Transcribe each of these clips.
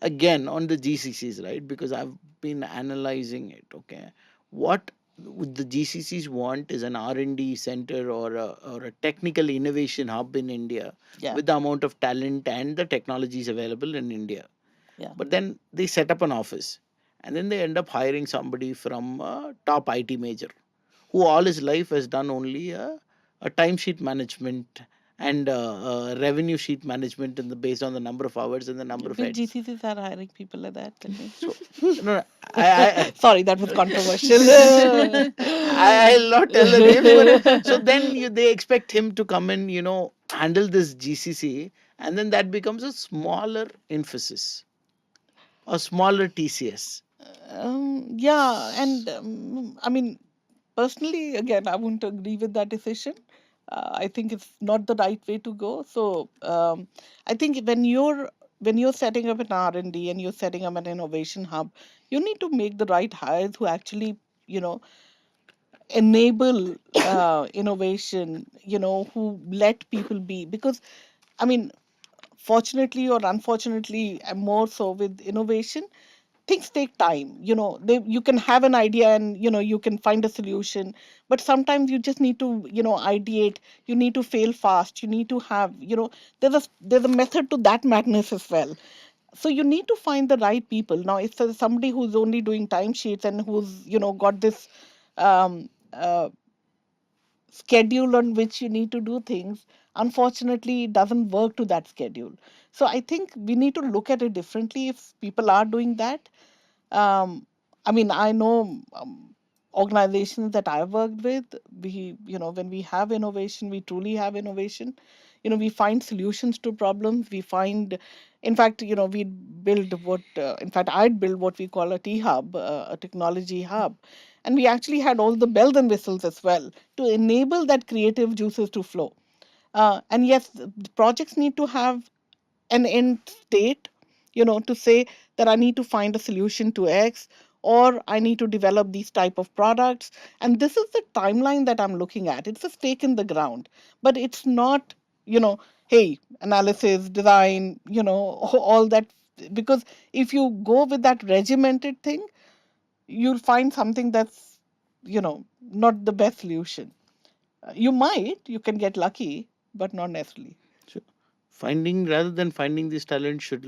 again on the GCCs, right? Because I've been analyzing it. Okay, what would the GCCs want is an R&D center or a technical innovation hub in India Yeah, with the amount of talent and the technologies available in India. yeah. But then they set up an office, and then they end up hiring somebody from a top IT major who all his life has done only a timesheet management and revenue sheet management based on the number of hours and the number of Which heads. GCCs are hiring people like that? Tell me. So no, I Sorry, that was controversial. I'll not tell the names, but so then they expect him to come and handle this GCC, and then that becomes a smaller emphasis, a smaller TCS. Yeah, and I mean, personally, again, I wouldn't agree with that decision. I think it's not the right way to go. So I think when you're setting up an R&D and D and you're setting up an innovation hub, you need to make the right hires who actually, you know, enable innovation. Who let people be, because I mean, fortunately or unfortunately, and more so with innovation, things take time. You can have an idea and you can find a solution, but sometimes you just need to ideate. You need to fail fast. You need to have there's a method to that madness as well. So you need to find the right people. Now if there's somebody who's only doing timesheets and who's got this um, schedule on which you need to do things, unfortunately it doesn't work to that schedule. So I think we need to look at it differently if people are doing that. I mean, I know organizations that I've worked with. When we have innovation, we truly have innovation. We find solutions to problems. We find, in fact, we build in fact, I'd build what we call a T hub, a technology hub. And we actually had all the bells and whistles as well to enable that creative juices to flow. And yes, the projects need to have an end state, to say that I need to find a solution to X, or I need to develop these type of products. And this is the timeline that I'm looking at. It's a stake in the ground, but it's not, hey, analysis, design, all that. Because if you go with that regimented thing, you'll find something that's, not the best solution. You can get lucky, but not necessarily. So finding rather than finding this talent should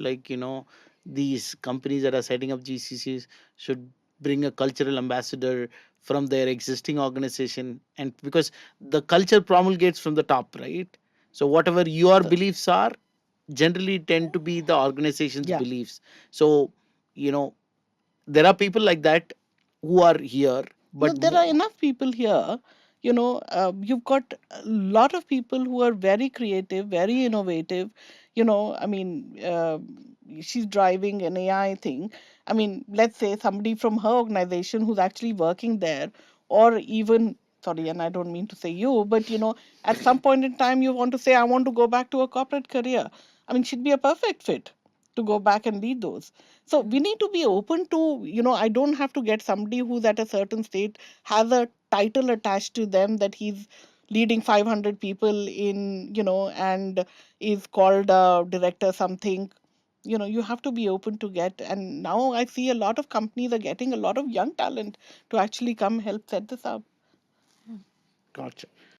these companies that are setting up GCCs should bring a cultural ambassador from their existing organization, and because the culture promulgates from the top, right? So whatever your So, beliefs are generally tend to be the organization's yeah. beliefs. So you know there are people like that who are here, No, but there are enough people here. You've got a lot of people who are very creative, very innovative. I mean, she's driving an AI thing. I mean, let's say somebody from her organization who's actually working there, or even, sorry, and I don't mean to say you, but at some point in time, you want to say, I want to go back to a corporate career. I mean, she'd be a perfect fit to go back and lead those. So we need to be open to, I don't have to get somebody who's at a certain state, has a title attached to them that he's leading 500 people in, and is called a director something. You have to be open to get. And now I see a lot of companies are getting a lot of young talent to actually come help set this up. gotcha.